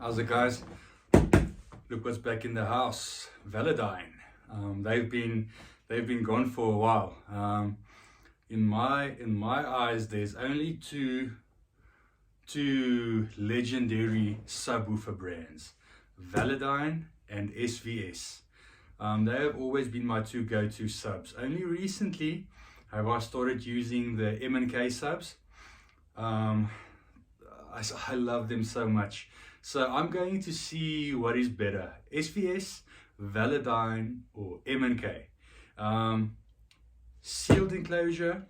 How's it, guys? Look what's back in the house. Velodyne. They've been gone for a while. In my eyes, there's only two legendary subwoofer brands, Velodyne and SVS. They have always been my two go-to subs. Only recently have I started using the M&K subs. I love them so much. So I'm going to see what is better, SVS, Velodyne, or M&K. Sealed enclosure,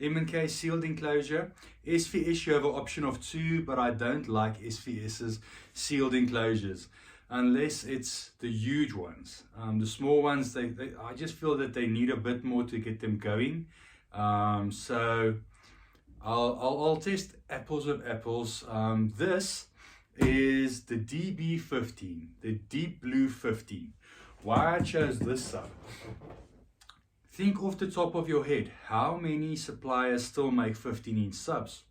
M&K sealed enclosure. SVS, you have an option of two, but I don't like SVS's sealed enclosures unless it's the huge ones. The small ones, I just feel that they need a bit more to get them going. So I'll test apples with apples. This is the DB15, the Deep Blue 15. Why I chose this sub? Think off the top of your head, how many suppliers still make 15-inch subs?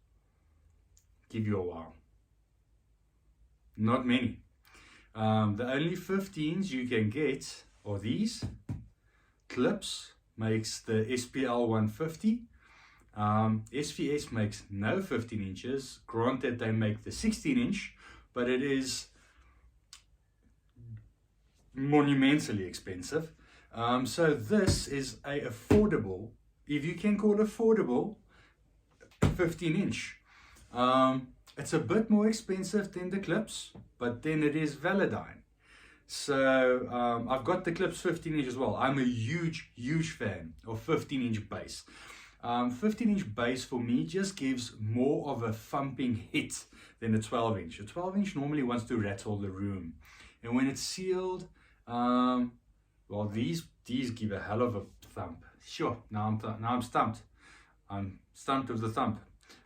Give you a while. Not many. The only 15s you can get are these. Clips makes the SPL 150. SVS makes no 15 inches. Granted, they make the 16-inch, but it is monumentally expensive. So this is a affordable, if you can call affordable, 15-inch. It's a bit more expensive than the clips, but then it is Velodyne. So I've got the clips 15-inch as well. I'm a huge fan of 15-inch bass. 15-inch bass for me just gives more of a thumping hit than a 12-inch. A 12-inch normally wants to rattle the room, and when it's sealed, well, these give a hell of a thump. Sure, now I'm stumped. I'm stumped with the thump.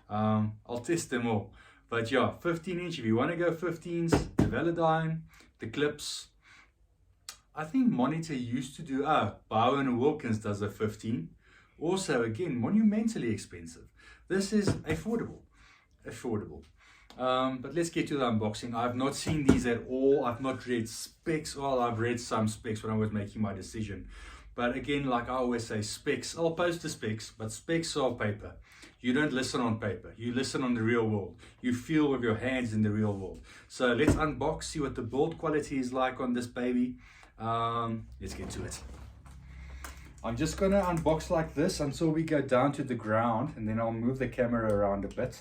I'll test them all. But yeah, 15-inch, if you want to go 15s, the Velodyne, the clips. I think Monitor used to do, Bowen & Wilkins does a 15. Also, again, monumentally expensive. This is affordable. But let's get to the unboxing. I've not seen these at all. I've not read specs. Well, I've read some specs when I was making my decision. But again, like I always say, specs, I'll post the specs, but specs are paper. You don't listen on paper. You listen on the real world. You feel with your hands in the real world. So let's unbox, see what the build quality is like on this baby. Let's get to it. I'm just going to unbox like this until we go down to the ground, and then I'll move the camera around a bit.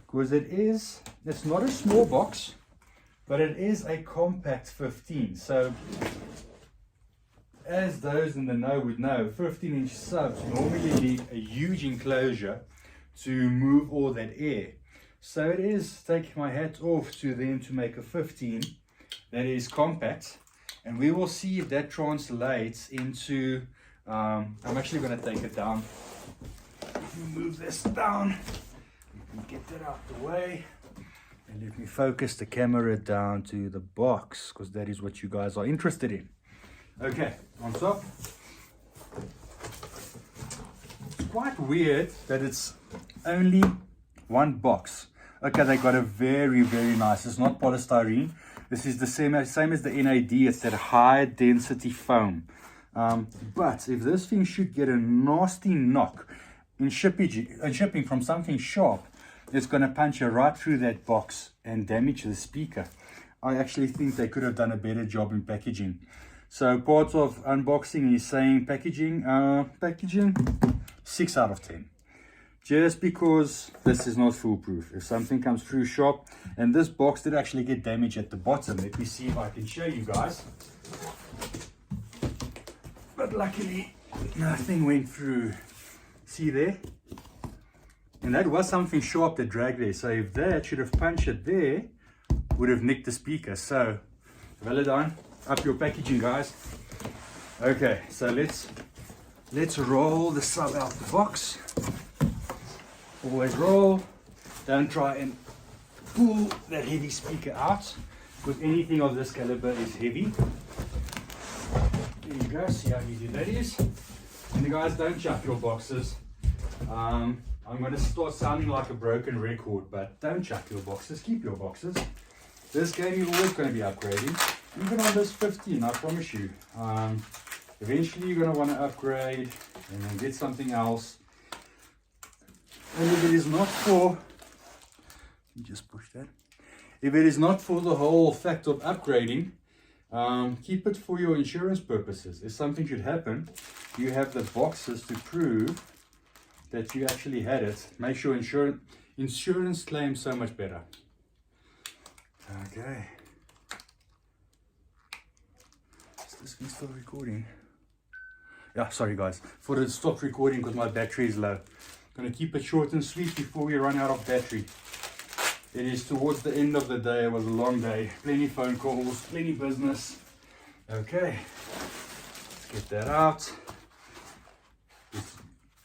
Because it's not a small box, but it is a compact 15. So as those in the know would know, 15-inch subs normally need a huge enclosure to move all that air. So it is, take my hat off to them to make a 15 that is compact, and we will see if that translates into, I'm actually going to take it down. Let me move this down. Get that out the way, and let me focus the camera down to the box, because that is what you guys are interested in. Okay, on top, it's quite weird that it's only one box. Okay, they got a very nice, it's not polystyrene. This is the same as the NAD. It's that high density foam. But if this thing should get a nasty knock in shipping from something sharp, it's going to punch right through that box and damage the speaker. I actually think they could have done a better job in packaging. So part of unboxing is saying packaging 6 out of 10. Just because this is not foolproof. If something comes through sharp, and this box did actually get damaged at the bottom. Let me see if I can show you guys. But luckily, nothing went through. See there? And that was something sharp that dragged there. So if that should have punched it there, would have nicked the speaker. So Velodyne, up your packaging, guys. Okay, so let's roll the sub out the box. Always roll. Don't try and pull that heavy speaker out, because anything of this caliber is heavy. There you go, see how easy that is. And guys, don't chuck your boxes. I'm going to start sounding like a broken record, but don't chuck your boxes, keep your boxes. This game you're always going to be upgrading. Even on this 15, I promise you. Eventually you're going to want to upgrade and then get something else. And if it is not for, you just push that. If it is not for the whole fact of upgrading, keep it for your insurance purposes. If something should happen, you have the boxes to prove that you actually had it. Makes your insurance claim so much better. Okay. Is this thing still recording? Yeah, sorry guys. Thought it stopped recording because my battery is low. Gonna keep it short and sweet before we run out of battery. It is towards the end of the day. It was a long day. Plenty phone calls, plenty business. Okay, let's get that out.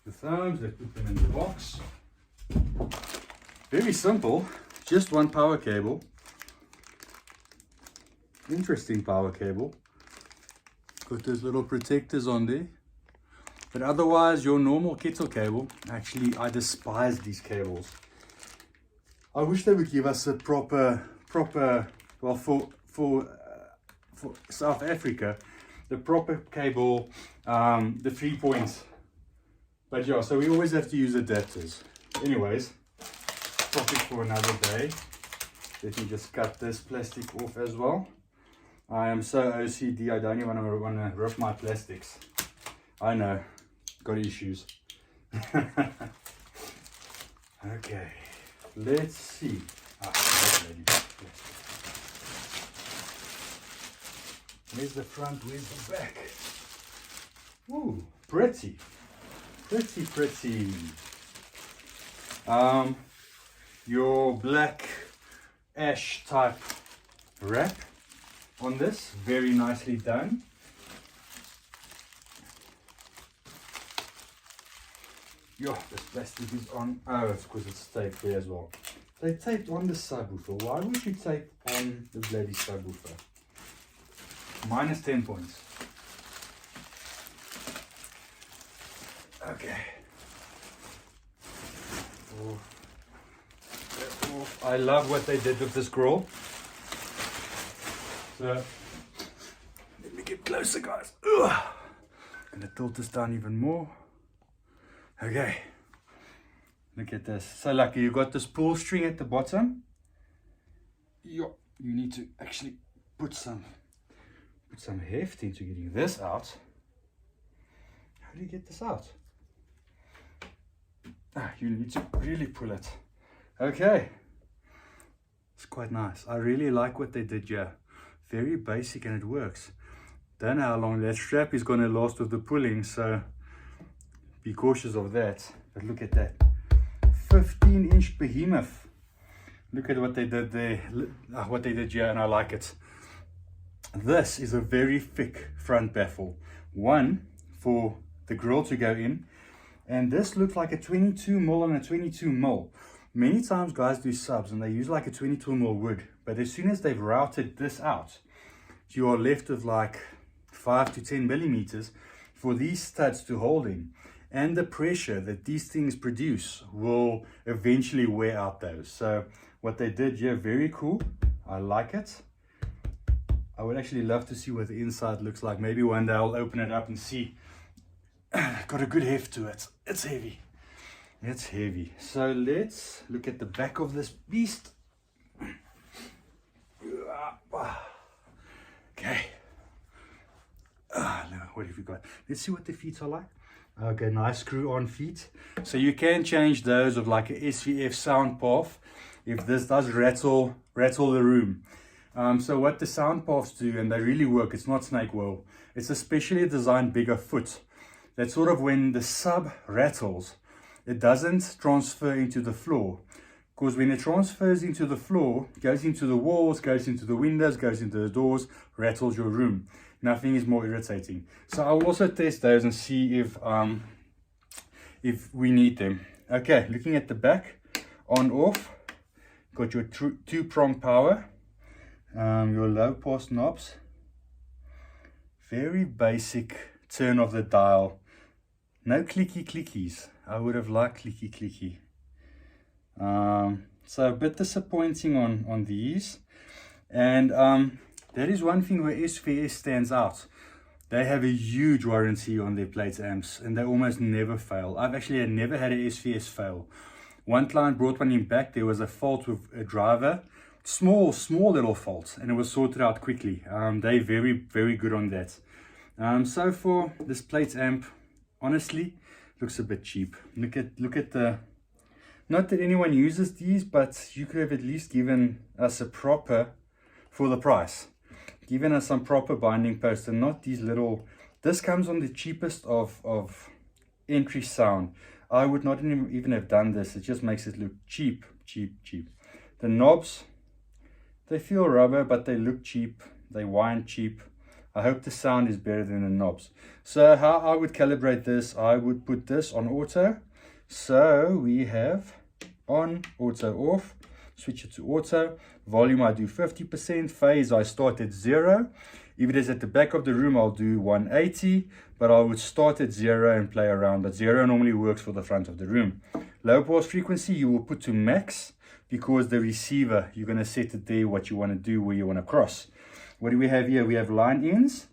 The thumbs, let's put them in the box. Very simple, just one power cable. Interesting power cable. Got those little protectors on there. But otherwise, your normal kettle cable. Actually, I despise these cables. I wish they would give us a proper, well, for South Africa, the proper cable, the 3 points. But yeah, so we always have to use adapters. Anyways, topic for another day. Let me just cut this plastic off as well. I am so OCD, I don't even want to rip my plastics. I know, got issues. Okay. Let's see. Where's the front? Where's the back? Ooh, pretty. Pretty. Your black ash type wrap on this. Very nicely done. Yeah, this plastic is on. Oh, it's because it's taped there as well. They taped on the subwoofer. Why would you tape on the bloody subwoofer? Minus 10 points. Okay. I love what they did with this grill. So, let me get closer, guys. Ugh. I'm gonna tilt this down even more. Okay, look at this. So lucky you got this pull string at the bottom. You need to actually put some heft into getting this out. How do you get this out? You need to really pull it. Okay, it's quite nice. I really like what they did here. Very basic and it works. Don't know how long that strap is going to last with the pulling, so be cautious of that. But look at that, 15-inch behemoth. Look at what they did there, what they did here, and I like it. This is a very thick front baffle, one for the grill to go in, and this looks like a 22mm and a 22mm. Many times guys do subs and they use like a 22mm wood, but as soon as they've routed this out, you are left with like 5 to 10 millimeters for these studs to hold in. And the pressure that these things produce will eventually wear out those. So what they did here, very cool. I like it. I would actually love to see what the inside looks like. Maybe one day I'll open it up and see. Got a good heft to it. It's heavy. It's heavy. So let's look at the back of this beast. Okay. What have we got? Let's see what the feet are like. Okay, nice screw-on feet. So you can change those of like a SVF sound path if this does rattle the room. So what the sound paths do, and they really work, it's not snake oil. It's a specially designed bigger foot. That's sort of when the sub rattles, it doesn't transfer into the floor. Because when it transfers into the floor, goes into the walls, goes into the windows, goes into the doors, rattles your room. Nothing is more irritating. So I'll also test those and see if we need them. Okay, looking at the back, on off, got your two-prong power, your low pass knobs, very basic turn of the dial, no clickies. I would have liked clicky. So a bit disappointing on these. And that is one thing where SVS stands out. They have a huge warranty on their plates amps and they almost never fail. I've actually never had a SVS fail. One client brought one in back, there was a fault with a driver, small little fault, and it was sorted out quickly. They're very good on that. So for this plates amp, honestly, looks a bit cheap. Look at the, not that anyone uses these, but you could have at least given us a proper, for the price, given us some proper binding posts and not these little, this comes on the cheapest of entry sound. I would not even have done this. It just makes it look cheap. The knobs, they feel rubber, but they look cheap. They whine cheap. I hope the sound is better than the knobs. So how I would calibrate this, I would put this on auto. So we have on, auto, off. Switch it to auto. Volume I do 50%. Phase I start at 0. If it is at the back of the room, I'll do 180, but I would start at 0 and play around. But 0 normally works for the front of the room. Low pass frequency you will put to max, because the receiver, you're going to set it there what you want to do, where you want to cross. What do we have here? We have line ins,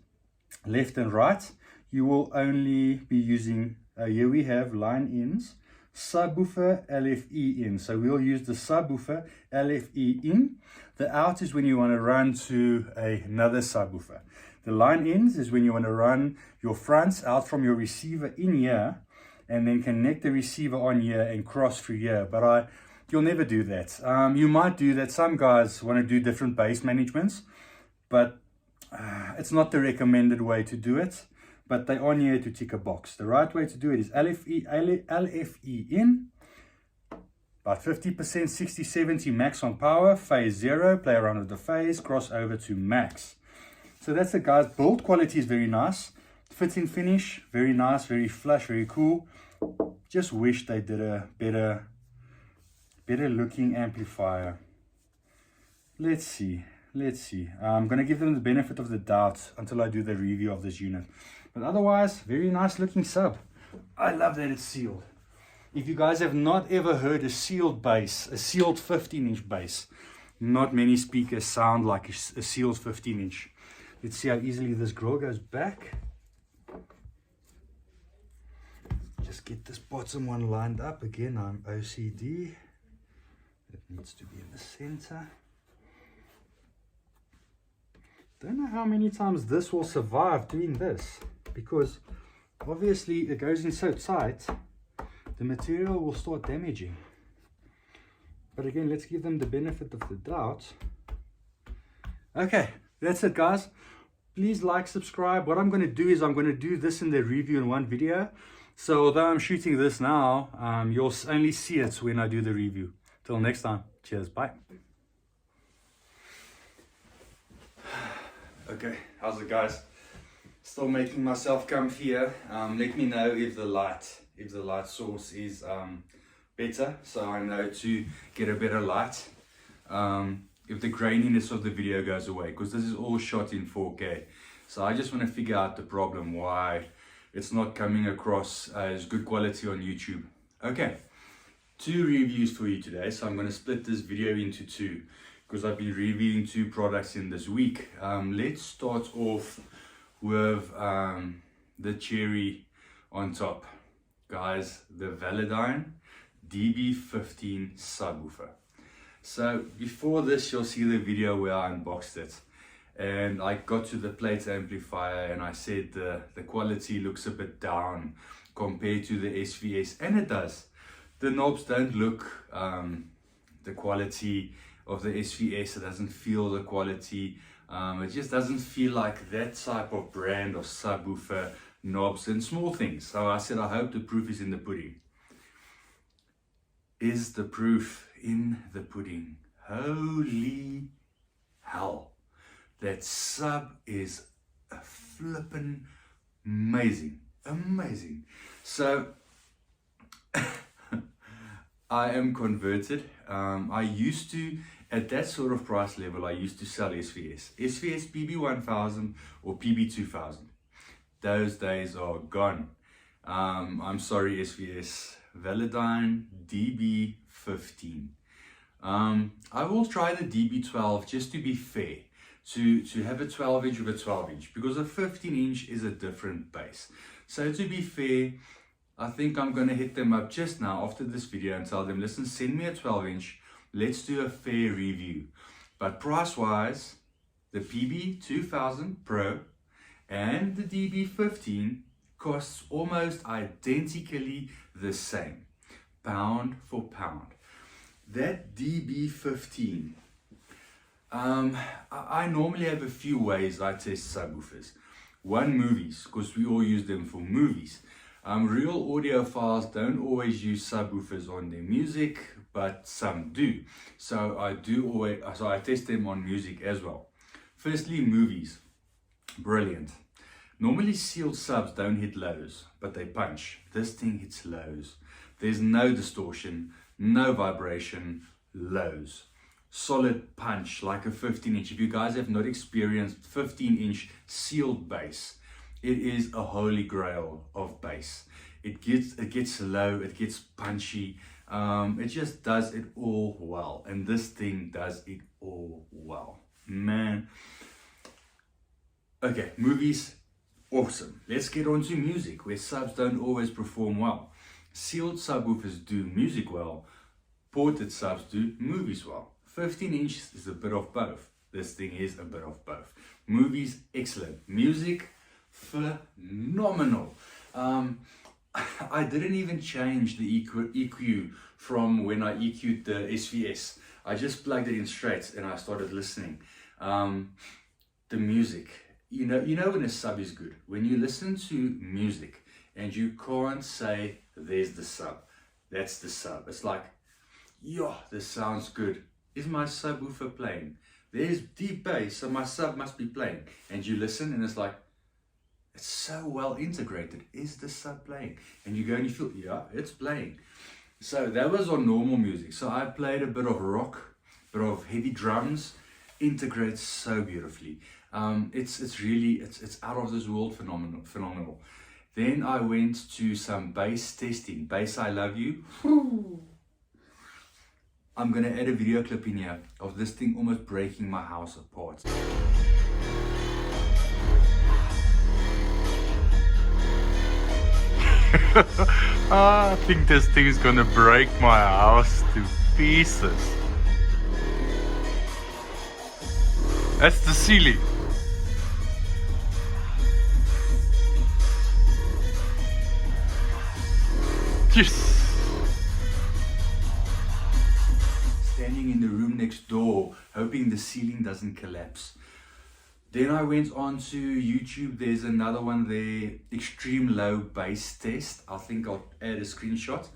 left and right. You will only be using, here we have line ins, subwoofer, LFE in. So we'll use the subwoofer, LFE in. The out is when you want to run to another subwoofer. The line ins is when you want to run your fronts out from your receiver in here and then connect the receiver on here and cross through here. But you'll never do that. You might do that. Some guys want to do different bass managements, but it's not the recommended way to do it. But they are here to tick a box. The right way to do it is LFE in, about 50%, 60, 70 max on power, phase 0, play around with the phase, cross over to max. So that's the guys. Build quality is very nice. Fitting finish, very nice, very flush, very cool. Just wish they did a better looking amplifier. Let's see. I'm going to give them the benefit of the doubt until I do the review of this unit. But otherwise, very nice looking sub. I love that it's sealed. If you guys have not ever heard a sealed bass, a sealed 15-inch bass, not many speakers sound like a sealed 15-inch. Let's see how easily this grill goes back. Just get this bottom one lined up. Again, I'm OCD. It needs to be in the center. Don't know how many times this will survive doing this, because obviously it goes in so tight, the material will start damaging. But again, let's give them the benefit of the doubt. Okay, that's it guys. Please like, subscribe. What I'm going to do is I'm going to do this in the review in one video. So although I'm shooting this now, you'll only see it when I do the review. Till next time, cheers, bye. Okay, how's it guys? Still making myself comfy here. Let me know if the light source is better, so I know to get a better light. If the graininess of the video goes away, because this is all shot in 4K. So I just want to figure out the problem, why it's not coming across as good quality on YouTube. Okay, 2 reviews for you today. So I'm going to split this video into 2, because I've been reviewing 2 products in this week. Let's start off with the cherry on top. Guys, the Velodyne DB15 subwoofer. So before this, you'll see the video where I unboxed it. And I got to the plate amplifier and I said the quality looks a bit down compared to the SVS. And it does. The knobs don't look the quality of the SVS. It doesn't feel the quality. It just doesn't feel like that type of brand of subwoofer, knobs and small things. So I said, I hope the proof is in the pudding. Is the proof in the pudding? Holy hell. That sub is a flippin' amazing. So I am converted. I used to, at that sort of price level, I used to sell SVS PB1000 or PB2000. Those days are gone. I'm sorry, SVS. Velodyne DB15. I will try the DB12 just to be fair, to have a 12 inch with a 12 inch, because a 15 inch is a different bass. So to be fair, I think I'm going to hit them up just now after this video and tell them, listen, send me a 12 inch, let's do a fair review. But price wise, the PB2000 Pro and the DB15 costs almost identically the same, pound for pound. That DB15, I normally have a few ways I test subwoofers. One, movies, because we all use them for movies. Real audiophiles don't always use subwoofers on their music, but some do. So I test them on music as well. Firstly, movies, brilliant. Normally sealed subs don't hit lows, but they punch. This thing hits lows. There's no distortion, no vibration, lows. Solid punch like a 15 inch. If you guys have not experienced 15 inch sealed bass, it is a holy grail of bass. It gets low, it gets punchy, it just does it all well. And this thing does it all well, man. Okay, movies, awesome. Let's get on to music, where subs don't always perform well. Sealed subwoofers do music well, ported subs do movies well. 15 inches is a bit of both. This thing is a bit of both. Movies, excellent. Music, phenomenal. I didn't even change the EQ from when I EQ'd the SVS. I just plugged it in straight and I started listening. The music, you know when a sub is good, when you listen to music and you can't say there's the sub, that's the sub. It's like, yo, this sounds good. Is my subwoofer playing? There's deep bass, so my sub must be playing. And you listen and it's like, it's so well integrated. Is the sub playing? And you go and you feel, yeah, it's playing. So that was on normal music. So I played a bit of rock, a bit of heavy drums, integrates so beautifully. It's really out of this world phenomenal. Then I went to some bass testing. Bass I Love You. I'm gonna add a video clip in here of this thing almost breaking my house apart. I think this thing is gonna break my house to pieces. That's the ceiling. Yes. Standing in the room next door, hoping the ceiling doesn't collapse. Then I went on to YouTube. There's another one there, extreme low bass test. I think I'll add a screenshot.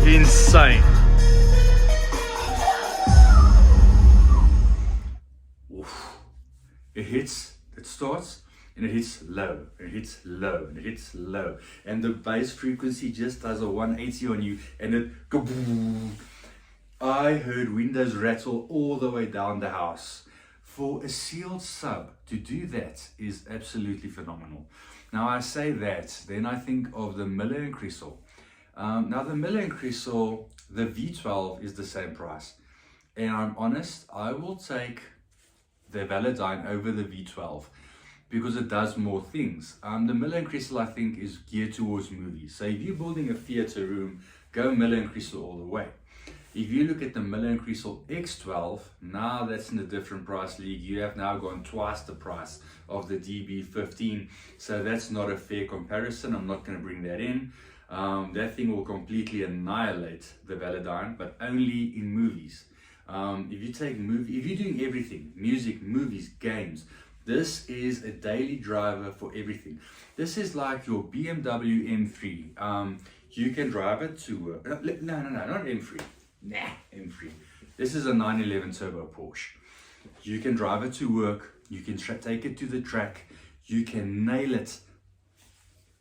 Insane. Oof. It starts and it hits low, and it hits low, and it hits low, and the bass frequency just does a 180 on you, and it kaboom. I heard windows rattle all the way down the house. For a sealed sub to do that is absolutely phenomenal. Now I say that, then I think of the Miller & Crystal. Now the Miller & Crystal, the V12 is the same price. And I'm honest, I will take the Velodyne over the V12 because it does more things. The Miller & Crystal, I think, is geared towards movies. So if you're building a theater room, go Miller & Crystal all the way. If you look at the Miller & Crystal X12, now that's in a different price league. You have now gone twice the price of the DB15. So that's not a fair comparison. I'm not going to bring that in. That thing will completely annihilate the Velodyne, but only in movies. If you're doing everything, music, movies, games, this is a daily driver for everything. This is like your BMW M3. You can drive it to no, not M3. Nah, M3. This is a 911 turbo Porsche. You can drive it to work. You can take it to the track. You can nail it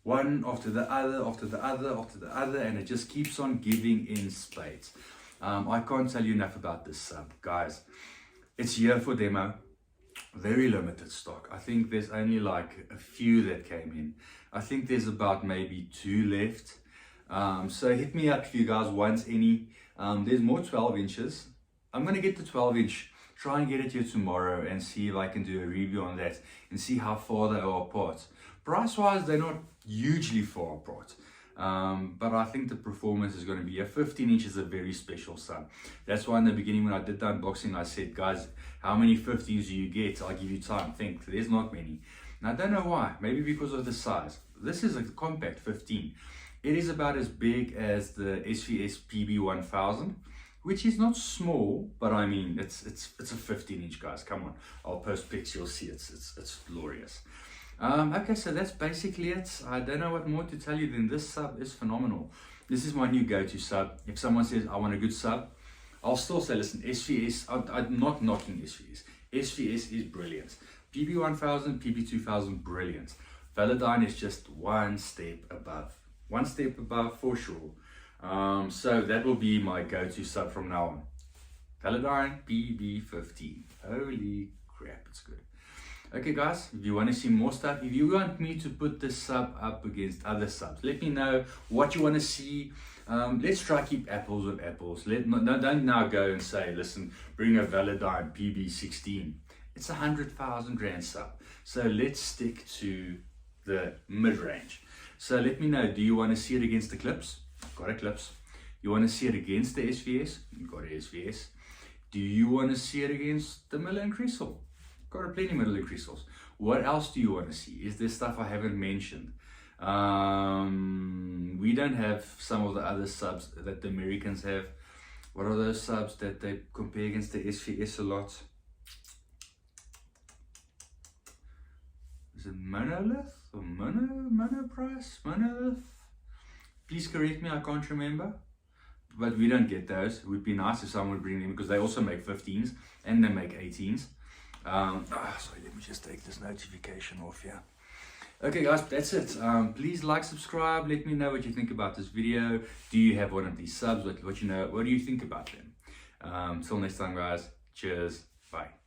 one after the other, after the other, after the other, and it just keeps on giving in spades. I can't tell you enough about this sub, guys. It's here for demo. Very limited stock. I think there's only like a few that came in. I think there's about maybe 2 left. So hit me up if you guys want any. There's more 12 inches. I'm going to get the 12 inch, try and get it here tomorrow and see if I can do a review on that and see how far they are apart. Price wise, they're not hugely far apart. But I think the performance is going to be, a 15 inch is a very special sub. That's why in the beginning when I did the unboxing, I said, guys, how many 15s do you get? I'll give you time. Think, there's not many. And I don't know why, maybe because of the size. This is a compact 15. It is about as big as the SVS PB1000, which is not small, but I mean, it's a 15 inch, guys. Come on, I'll post pics, you'll see it's glorious. Okay, so that's basically it. I don't know what more to tell you than this sub is phenomenal. This is my new go-to sub. If someone says, I want a good sub, I'll still say, listen, SVS, I'm not knocking SVS. SVS is brilliant. PB1000, PB2000, brilliant. Velodyne is just one step above. One step above for sure. So that will be my go-to sub from now on. Velodyne PB15. Holy crap, it's good. Okay guys, if you want to see more stuff, if you want me to put this sub up against other subs, let me know what you want to see. Let's try keep apples with apples. Don't now go and say, listen, bring a Velodyne PB16. It's 100,000 Rand sub. So let's stick to the mid-range. So let me know, do you want to see it against the Clips? Got a Clips. You want to see it against the SVS? Got a SVS. Do you want to see it against the Miller & Crystal? Got a plenty Miller & Crystals. What else do you want to see? Is there stuff I haven't mentioned? We don't have some of the other subs that the Americans have. What are those subs that they compare against the SVS a lot? Is it monolith or monoprice? Monolith? Please correct me, I can't remember. But we don't get those. It would be nice if someone would bring them because they also make 15s and they make 18s. Sorry, let me just take this notification off here. Okay guys, that's it. Please like, subscribe, let me know what you think about this video. Do you have one of these subs? What do you think about them? Till next time guys, cheers, bye.